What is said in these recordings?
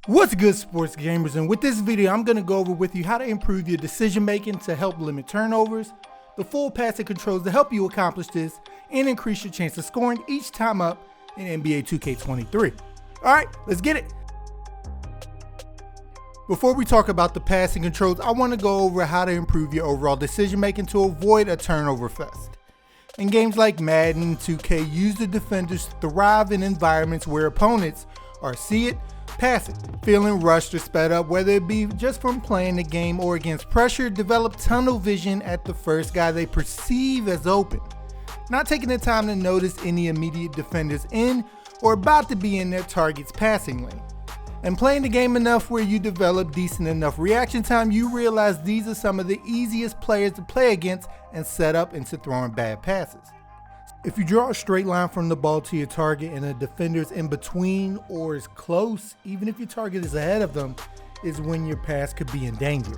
What's good, sports gamers, and with this video I'm going to go over with you how to improve your decision making to help limit turnovers, the full passing controls to help you accomplish this, and increase your chance of scoring each time up in NBA 2K23. Alright, let's get it! Before we talk about the passing controls, I want to go over how to improve your overall decision making to avoid a turnover fest. In games like Madden and 2K, use the defenders to thrive in environments where opponents are see it, pass it, feeling rushed or sped up, whether it be just from playing the game or against pressure. Develop tunnel vision at the first guy they perceive as open, not taking the time to notice any immediate defenders in or about to be in their target's passing lane. And playing the game enough where you develop decent enough reaction time, you realize these are some of the easiest players to play against and set up into throwing bad passes. If you draw a straight line from the ball to your target and the defender's in between or is close, even if your target is ahead of them, is when your pass could be in danger.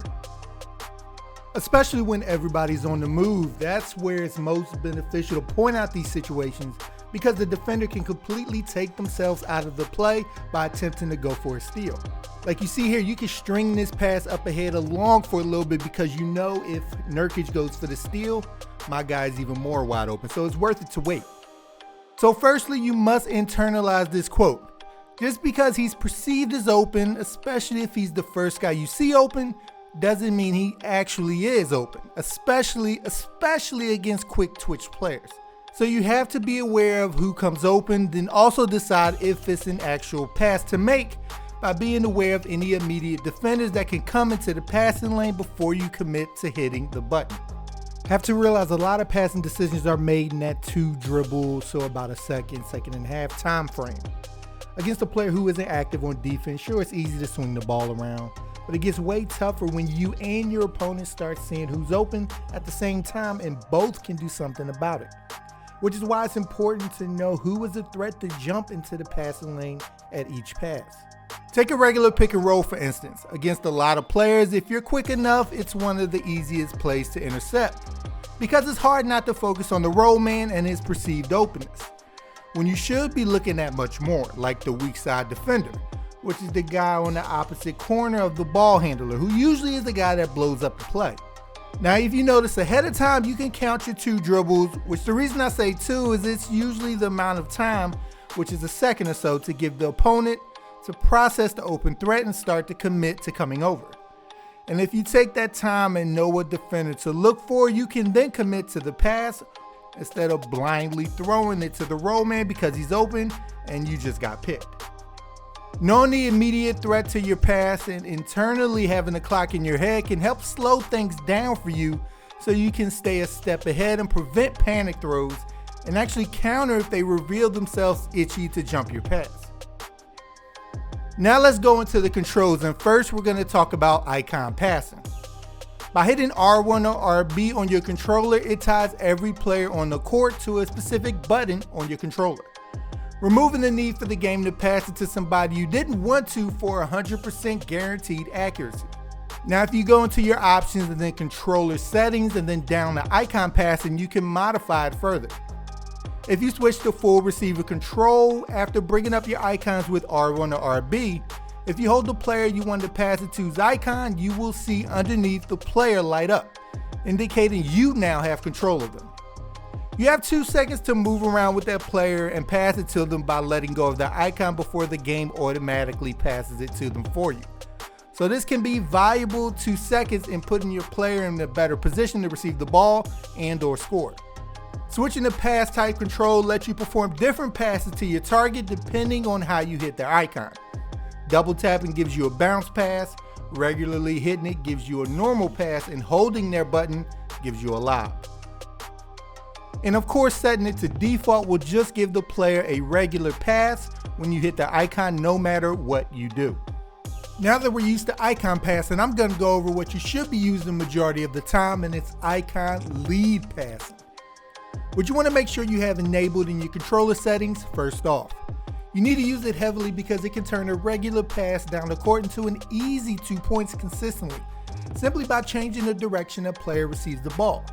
Especially when everybody's on the move, that's where it's most beneficial to point out these situations, because the defender can completely take themselves out of the play by attempting to go for a steal. Like you see here, you can string this pass up ahead along for a little bit because you know if Nurkic goes for the steal, my guy's even more wide open, so it's worth it to wait. So firstly, you must internalize this quote. Just because he's perceived as open, especially if he's the first guy you see open, doesn't mean he actually is open, especially against quick twitch players. So you have to be aware of who comes open, then also decide if it's an actual pass to make by being aware of any immediate defenders that can come into the passing lane before you commit to hitting the button. Have to realize a lot of passing decisions are made in that 2 dribble, so about a second and a half time frame. Against a player who isn't active on defense, sure, it's easy to swing the ball around, but it gets way tougher when you and your opponent start seeing who's open at the same time and both can do something about it. Which is why it's important to know who is a threat to jump into the passing lane at each pass. Take a regular pick and roll, for instance. Against a lot of players, if you're quick enough, it's one of the easiest plays to intercept, because it's hard not to focus on the roll man and his perceived openness, when you should be looking at much more, like the weak side defender, which is the guy on the opposite corner of the ball handler, who usually is the guy that blows up the play. Now, if you notice ahead of time, you can count your 2 dribbles, which the reason I say 2 is it's usually the amount of time, which is a second or so, to give the opponent to process the open threat and start to commit to coming over. And if you take that time and know what defender to look for, you can then commit to the pass instead of blindly throwing it to the roll man because he's open and you just got picked. Knowing the immediate threat to your pass and internally having the clock in your head can help slow things down for you so you can stay a step ahead and prevent panic throws and actually counter if they reveal themselves itchy to jump your pass. Now let's go into the controls, and first we're going to talk about icon passing. By hitting R1 or RB on your controller, it ties every player on the court to a specific button on your controller, removing the need for the game to pass it to somebody you didn't want to for 100% guaranteed accuracy. Now if you go into your options and then controller settings and then down to icon passing, you can modify it further. If you switch to full receiver control after bringing up your icons with R1 or RB, if you hold the player you want to pass it to's icon, you will see underneath the player light up, indicating you now have control of them. You have 2 seconds to move around with that player and pass it to them by letting go of the icon before the game automatically passes it to them for you. So this can be valuable 2 seconds in putting your player in a better position to receive the ball and or score. Switching to pass type control lets you perform different passes to your target depending on how you hit their icon. Double tapping gives you a bounce pass, regularly hitting it gives you a normal pass, and holding their button gives you a lob. And of course, setting it to default will just give the player a regular pass when you hit the icon, no matter what you do. Now that we're used to icon passing, I'm going to go over what you should be using the majority of the time, and it's icon lead passing, which you want to make sure you have enabled in your controller settings first off. You need to use it heavily because it can turn a regular pass down the court into an easy 2 points consistently, simply by changing the direction a player receives the ball.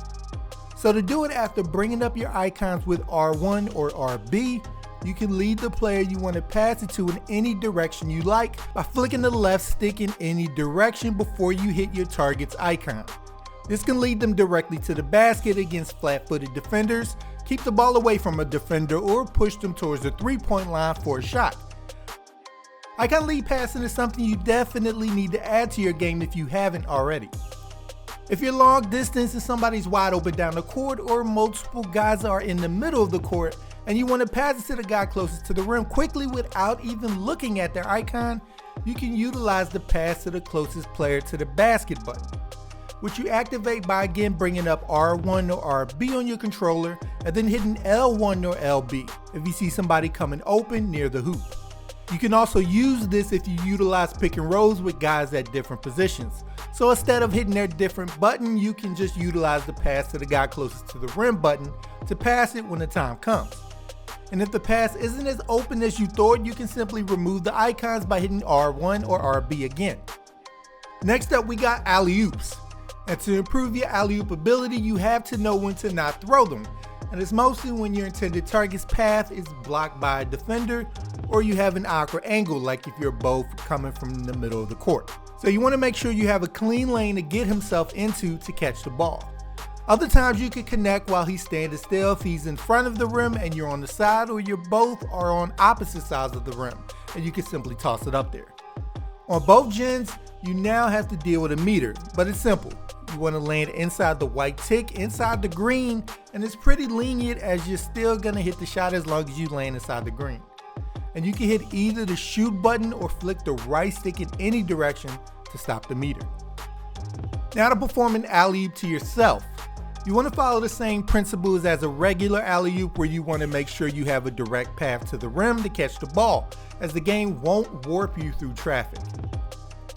So to do it after bringing up your icons with R1 or RB, you can lead the player you want to pass it to in any direction you like by flicking the left stick in any direction before you hit your target's icon. This can lead them directly to the basket against flat-footed defenders, keep the ball away from a defender, or push them towards the three-point line for a shot. Icon lead passing is something you definitely need to add to your game if you haven't already. If you're long distance and somebody's wide open down the court, or multiple guys are in the middle of the court and you want to pass it to the guy closest to the rim quickly without even looking at their icon, you can utilize the pass to the closest player to the basket button, which you activate by again bringing up R1 or RB on your controller and then hitting L1 or LB if you see somebody coming open near the hoop. You can also use this if you utilize pick and rolls with guys at different positions. So instead of hitting their different button, you can just utilize the pass to the guy closest to the rim button to pass it when the time comes. And if the pass isn't as open as you thought, you can simply remove the icons by hitting R1 or RB again. Next up, we got alley-oops. And to improve your alley-oop ability, you have to know when to not throw them. And it's mostly when your intended target's path is blocked by a defender or you have an awkward angle, like if you're both coming from the middle of the court. So you want to make sure you have a clean lane to get himself into to catch the ball. Other times you can connect while he's standing still if he's in front of the rim and you're on the side, or you both are on opposite sides of the rim and you can simply toss it up there. On both gens, you now have to deal with a meter, but it's simple. You want to land inside the white tick, inside the green, and it's pretty lenient as you're still going to hit the shot as long as you land inside the green. And you can hit either the shoot button or flick the right stick in any direction to stop the meter. Now to perform an alley-oop to yourself. You want to follow the same principles as a regular alley-oop, where you want to make sure you have a direct path to the rim to catch the ball, as the game won't warp you through traffic.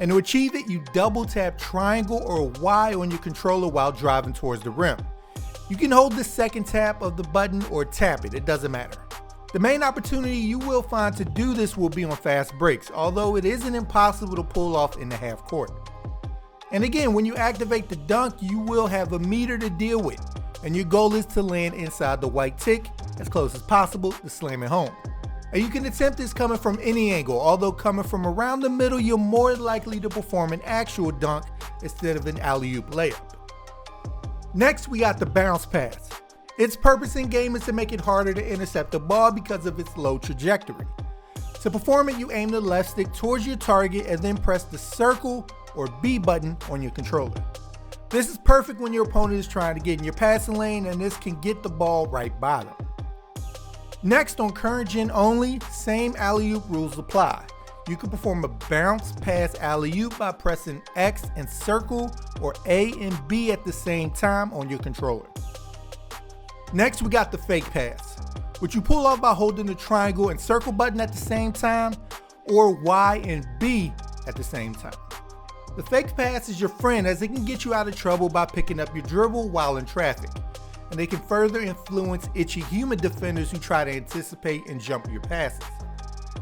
And to achieve it, you double tap triangle or Y on your controller while driving towards the rim. You can hold the second tap of the button or tap it doesn't matter. The main opportunity you will find to do this will be on fast breaks, although it isn't impossible to pull off in the half court. And again, when you activate the dunk, you will have a meter to deal with, and your goal is to land inside the white tick as close as possible to slam it home. And you can attempt this coming from any angle, although coming from around the middle, you're more likely to perform an actual dunk instead of an alley-oop layup. Next, we got the bounce pass. Its purpose in game is to make it harder to intercept the ball because of its low trajectory. To perform it, you aim the left stick towards your target and then press the circle or B button on your controller. This is perfect when your opponent is trying to get in your passing lane, and this can get the ball right by them. Next, on current gen only, same alley-oop rules apply. You can perform a bounce pass alley-oop by pressing X and circle or A and B at the same time on your controller. Next, we got the fake pass, which you pull off by holding the triangle and circle button at the same time, or Y and B at the same time. The fake pass is your friend, as it can get you out of trouble by picking up your dribble while in traffic, and they can further influence itchy human defenders who try to anticipate and jump your passes.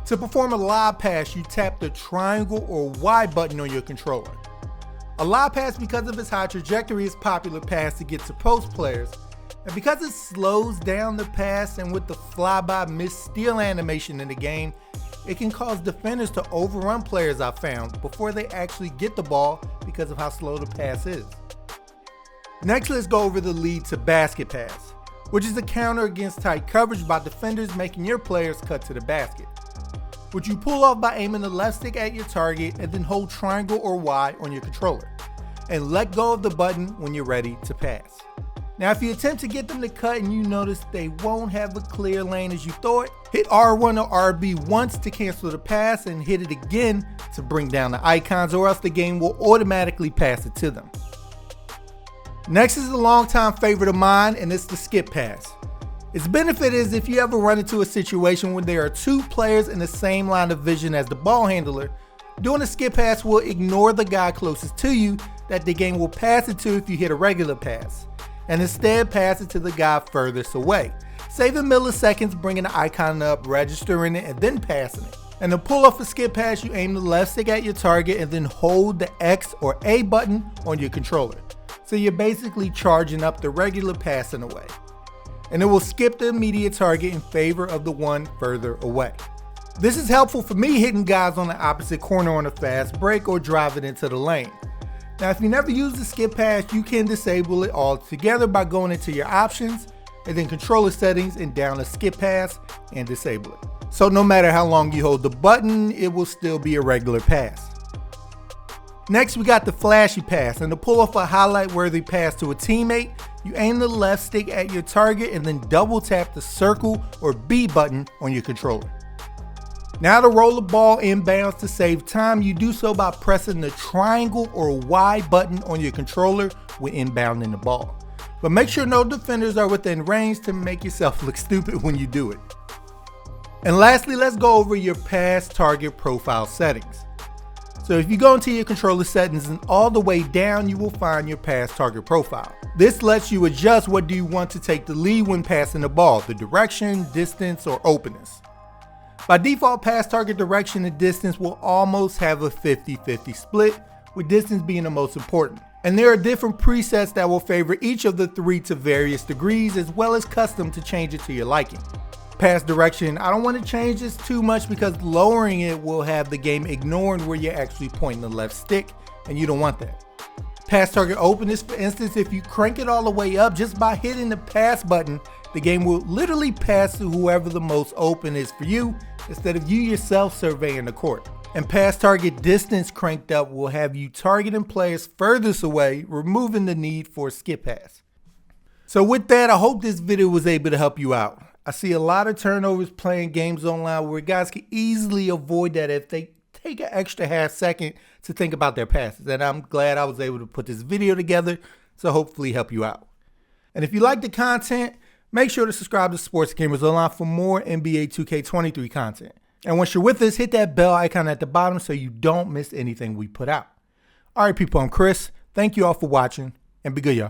To perform a lob pass, you tap the triangle or Y button on your controller. A lob pass, because of its high trajectory, is a popular pass to get to post players, and because it slows down the pass, and with the flyby miss steal animation in the game, it can cause defenders to overrun players, I've found, before they actually get the ball because of how slow the pass is. Next, let's go over the lead to basket pass, which is a counter against tight coverage by defenders, making your players cut to the basket, which you pull off by aiming the left stick at your target and then hold triangle or Y on your controller, and let go of the button when you're ready to pass. Now, if you attempt to get them to cut and you notice they won't have a clear lane as you thought, hit R1 or RB once to cancel the pass and hit it again to bring down the icons, or else the game will automatically pass it to them. Next is a longtime favorite of mine, and it's the skip pass. Its benefit is if you ever run into a situation when there are two players in the same line of vision as the ball handler, doing a skip pass will ignore the guy closest to you that the game will pass it to if you hit a regular pass, and instead pass it to the guy furthest away, saving milliseconds, bringing the icon up, registering it, and then passing it. And to pull off a skip pass, you aim the left stick at your target and then hold the X or A button on your controller. So you're basically charging up the regular passing away. and it will skip the immediate target in favor of the one further away. This is helpful for me hitting guys on the opposite corner on a fast break or driving into the lane. Now, if you never use the skip pass, you can disable it altogether by going into your options and then controller settings and down to skip pass and disable it. So no matter how long you hold the button, it will still be a regular pass. Next, we got the flashy pass, and to pull off a highlight worthy pass to a teammate, you aim the left stick at your target and then double tap the circle or B button on your controller. Now to roll the ball inbounds to save time, you do so by pressing the triangle or Y button on your controller when inbounding the ball. But make sure no defenders are within range to make yourself look stupid when you do it. And lastly, let's go over your pass target profile settings. So if you go into your controller settings and all the way down, you will find your pass target profile. This lets you adjust what do you want to take the lead when passing the ball, the direction, distance, or openness. By default, pass target direction and distance will almost have a 50-50 split, with distance being the most important. And there are different presets that will favor each of the three to various degrees, as well as custom to change it to your liking. Pass direction, I don't want to change this too much because lowering it will have the game ignoring where you're actually pointing the left stick, and you don't want that. Pass target openness, for instance, if you crank it all the way up just by hitting the pass button, the game will literally pass to whoever the most open is for you, instead of you yourself surveying the court. And pass target distance cranked up will have you targeting players furthest away, removing the need for a skip pass. So with that, I hope this video was able to help you out. I see a lot of turnovers playing games online where guys can easily avoid that if they take an extra half second to think about their passes. And I'm glad I was able to put this video together to hopefully help you out. And if you like the content, make sure to subscribe to Sports Gamers Online for more NBA 2K23 content. And once you're with us, hit that bell icon at the bottom so you don't miss anything we put out. All right, people, I'm Chris. Thank you all for watching, and be good, y'all.